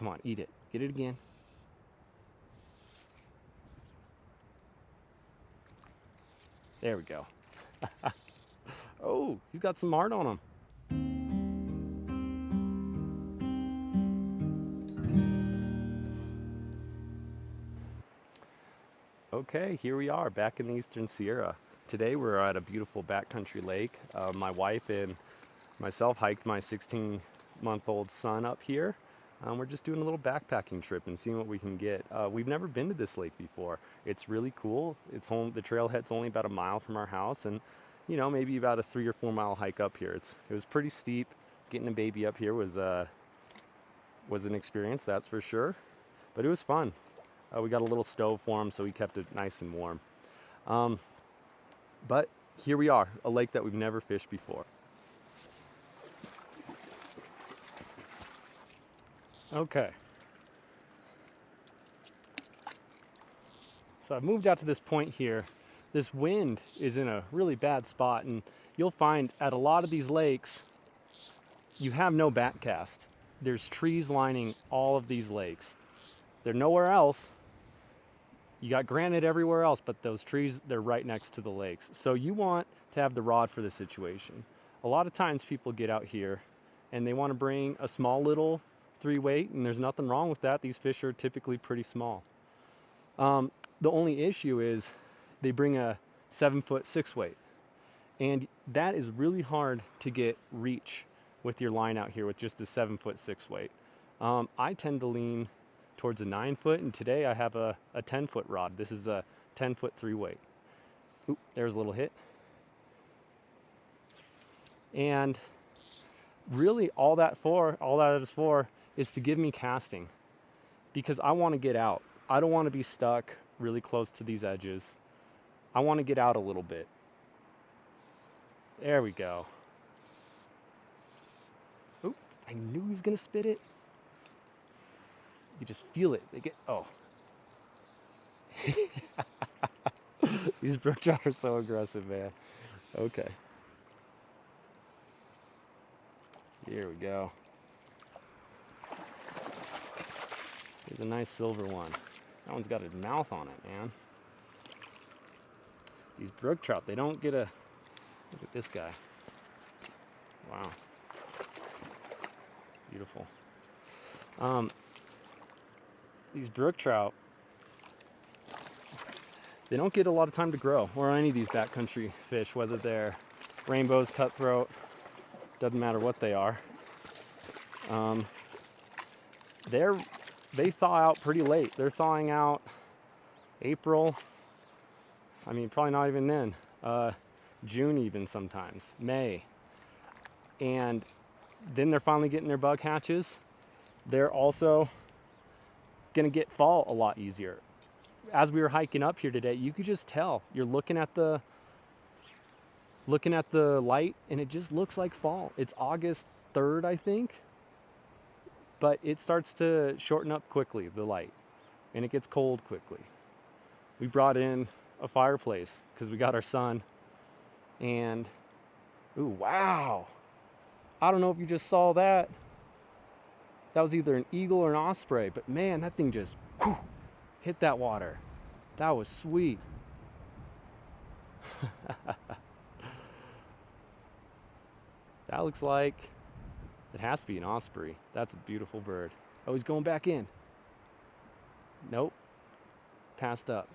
Come on, eat it. Get it again. There we go. Oh, he's got some heart on him. Okay, here we are back in the Eastern Sierra. Today we're at a beautiful backcountry lake. My wife and myself hiked my 16-month-old son up here. We're just doing a little backpacking trip and seeing what we can get. We've never been to this lake before. It's really cool. The trailhead's only about a mile from our house, and maybe about a 3 or 4 mile hike up here. It was pretty steep. Getting a baby up here was an experience, that's for sure. But it was fun. We got a little stove for him, so we kept it nice and warm. But here we are, a lake that we've never fished before. Okay. So I've moved out to this point here. This wind is in a really bad spot, and you'll find at a lot of these lakes, you have no backcast. There's trees lining all of these lakes. They're nowhere else. You got granite everywhere else, but those trees, they're right next to the lakes. So you want to have the rod for the situation. A lot of times people get out here and they want to bring a small little 3-weight, and there's nothing wrong with that. These fish are typically pretty small. The only issue is they bring a 7-foot 6-weight, and that is really hard to get reach with your line out here with just a 7-foot 6-weight. I tend to lean towards a 9-foot, and today I have a 10-foot rod. This is a 10-foot 3-weight. Oop, there's a little hit. And really all that is for is to give me casting, because I want to get out. I don't want to be stuck really close to these edges. I want to get out a little bit. There we go. Oop, I knew he was gonna spit it. You just feel it. They get, oh. These brook trout are so aggressive, man. Okay. Here we go. Here's a nice silver one. That one's got his mouth on it, man. These brook trout, they don't get a... Look at this guy. Wow. Beautiful. These brook trout, they don't get a lot of time to grow, or any of these backcountry fish, whether they're rainbows, cutthroat, doesn't matter what they are. They thaw out pretty late. They're thawing out April. I mean, probably not even then. June even sometimes, May. And then they're finally getting their bug hatches. They're also gonna get fall a lot easier. As we were hiking up here today, you could just tell. You're looking at the light, and it just looks like fall. It's August 3rd, I think. But it starts to shorten up quickly, the light, and it gets cold quickly. We brought in a fireplace because we got our son, and ooh, wow. I don't know if you just saw that. That was either an eagle or an osprey, but man, that thing just whew, hit that water. That was sweet. That looks like it has to be an osprey. That's a beautiful bird. Oh, he's going back in. Nope. Passed up.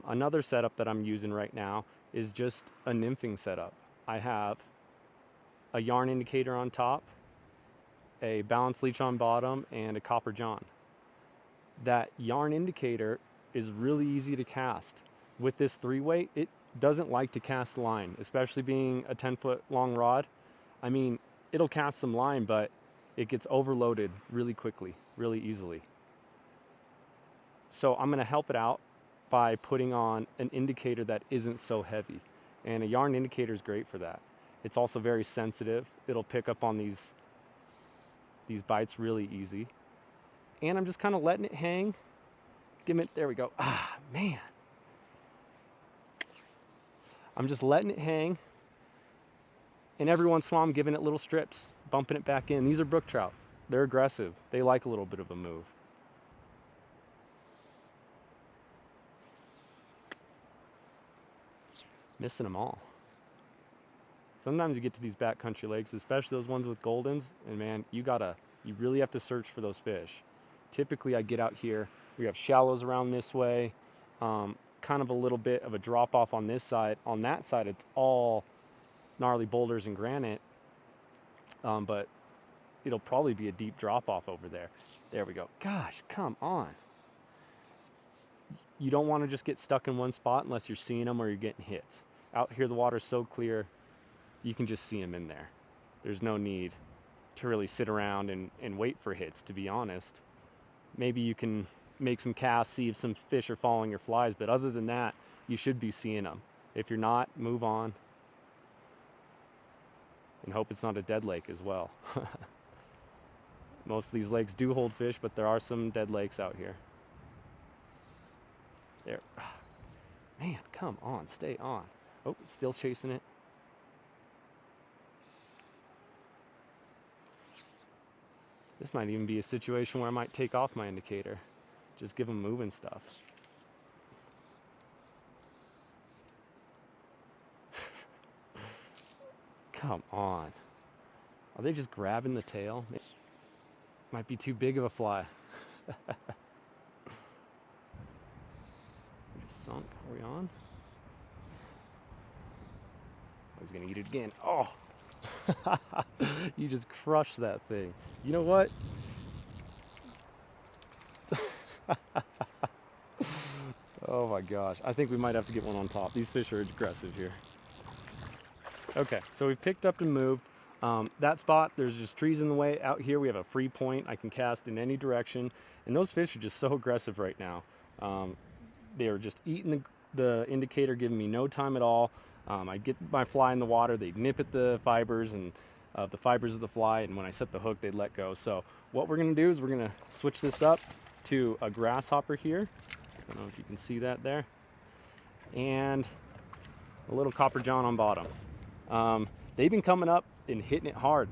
Another setup that I'm using right now is just a nymphing setup. I have a yarn indicator on top, a balance leech on bottom, and a copper john. That yarn indicator is really easy to cast. With this 3-weight, it doesn't like to cast line, especially being a 10-foot long rod. I mean, it'll cast some line, but it gets overloaded really quickly, really easily. So I'm gonna help it out by putting on an indicator that isn't so heavy. And a yarn indicator is great for that. It's also very sensitive. It'll pick up on these bites really easy. And I'm just kind of letting it hang. Give it, there we go. Ah, man. I'm just letting it hang, and every once in a while I'm giving it little strips, bumping it back in. These are brook trout. They're aggressive. They like a little bit of a move. Missing them all. Sometimes you get to these backcountry lakes, especially those ones with goldens, and man, you really have to search for those fish. Typically I get out here, we have shallows around this way, kind of a little bit of a drop off on this side. On that side it's all gnarly boulders and granite, but it'll probably be a deep drop off over there. There we go. Gosh, come on. You don't want to just get stuck in one spot unless you're seeing them or you're getting hits. Out here the water's so clear, you can just see them in there. There's no need to really sit around and wait for hits, to be honest. Maybe you can make some casts, see if some fish are following your flies, but other than that, you should be seeing them. If you're not, move on. And hope it's not a dead lake as well. Most of these lakes do hold fish, but there are some dead lakes out here. There. Man, come on, stay on. Oh, still chasing it. This might even be a situation where I might take off my indicator. Just give them moving stuff. Come on. Are they just grabbing the tail? Might be too big of a fly. Just sunk. Are we on? I was gonna eat it again. Oh! You just crushed that thing. You know what? Oh my gosh. I think we might have to get one on top. These fish are aggressive here. Okay, so we've picked up and moved. That spot, there's just trees in the way. Out here we have a free point. I can cast in any direction. And those fish are just so aggressive right now. They are just eating the indicator, giving me no time at all. I get my fly in the water, they nip at the fibers and the fibers of the fly, and when I set the hook, they let go. So what we're gonna do is we're gonna switch this up to a grasshopper here. I don't know if you can see that there. And a little copper john on bottom. They've been coming up and hitting it hard,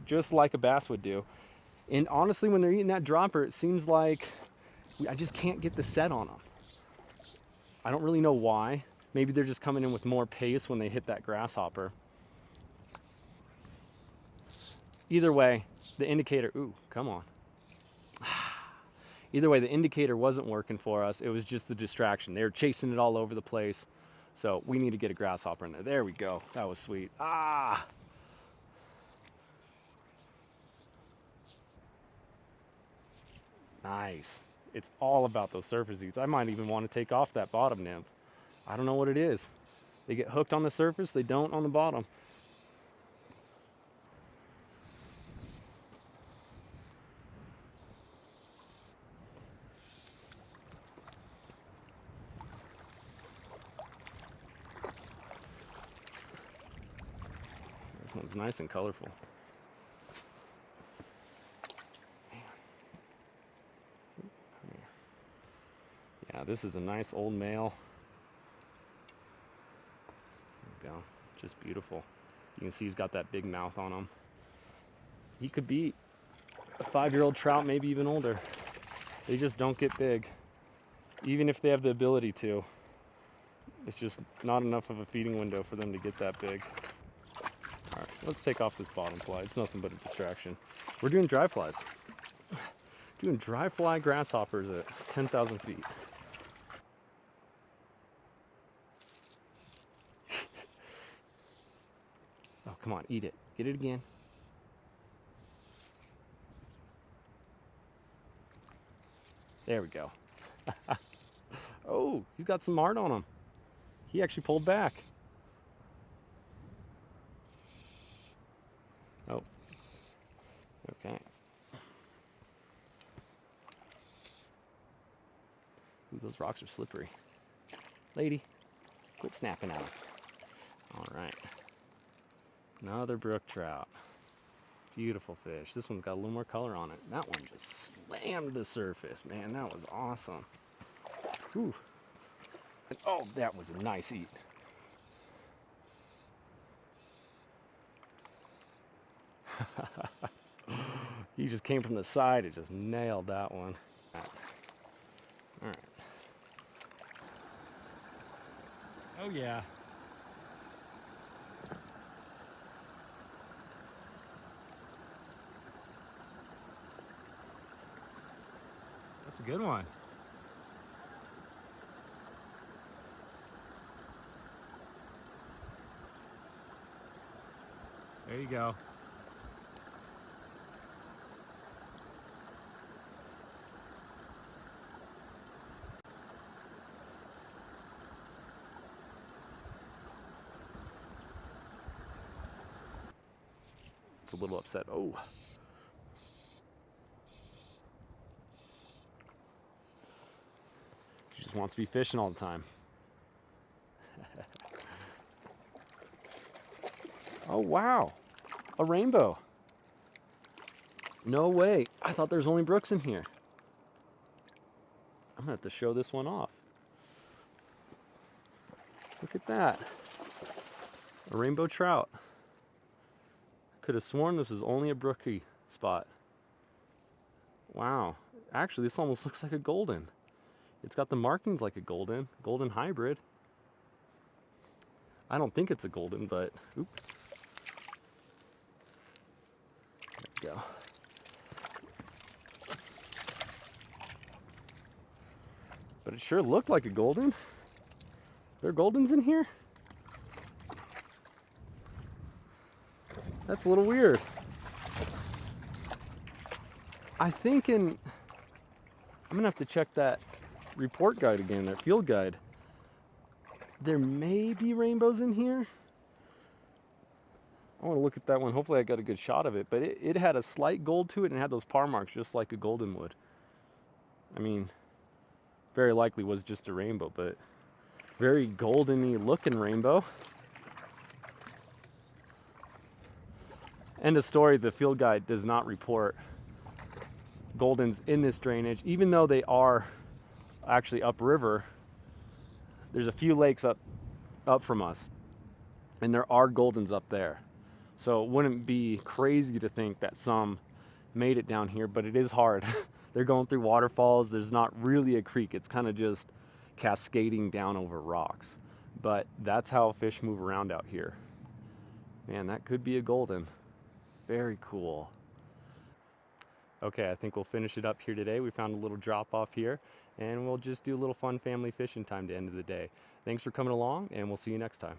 just like a bass would do. And honestly, when they're eating that dropper, it seems like I just can't get the set on them. I don't really know why. Maybe they're just coming in with more pace when they hit that grasshopper. Either way, the indicator, ooh, come on. Either way, the indicator wasn't working for us. It was just the distraction. They were chasing it all over the place. So we need to get a grasshopper in there. There we go. That was sweet. Ah! Nice. It's all about those surface eats. I might even want to take off that bottom nymph. I don't know what it is. They get hooked on the surface, they don't on the bottom. This one's nice and colorful. Yeah, this is a nice old male. There we go. Just beautiful. You can see he's got that big mouth on him. He could be a 5-year-old trout, maybe even older. They just don't get big. Even if they have the ability to. It's just not enough of a feeding window for them to get that big. All right, let's take off this bottom fly. It's nothing but a distraction. We're doing dry flies. Doing dry fly grasshoppers at 10,000 feet. Oh, come on, eat it. Get it again. There we go. Oh, he's got some art on him. He actually pulled back. Oh. Okay. Ooh, those rocks are slippery. Lady, quit snapping at him. All right. Another brook trout. Beautiful fish. This one's got a little more color on it. That one just slammed the surface. Man, that was awesome. Ooh. And, oh, that was a nice eat. He just came from the side and just nailed that one. All right. Oh yeah. That's a good one. There you go. It's a little upset. Oh. She just wants to be fishing all the time. Oh wow. A rainbow. No way. I thought there was only brooks in here. I'm gonna have to show this one off. Look at that. A rainbow trout. Could have sworn this is only a brookie spot. Wow. Actually, this almost looks like a golden. It's got the markings like a golden hybrid. I don't think it's a golden, but oops. There we go. But it sure looked like a golden. There are goldens in here? That's a little weird. I'm gonna have to check that report guide again, that field guide. There may be rainbows in here. I want to look at that one. Hopefully I got a good shot of it, but it had a slight gold to it and had those par marks just like a golden would. I mean, very likely was just a rainbow, but very golden-y looking rainbow. End of story, the field guide does not report goldens in this drainage, even though they are actually upriver. There's a few lakes up from us, and there are goldens up there. So it wouldn't be crazy to think that some made it down here, but it is hard. They're going through waterfalls. There's not really a creek. It's kind of just cascading down over rocks. But that's how fish move around out here. Man, that could be a golden. Very cool. Okay, I think we'll finish it up here today. We found a little drop off here, and we'll just do a little fun family fishing time to end of the day. Thanks for coming along, and we'll see you next time.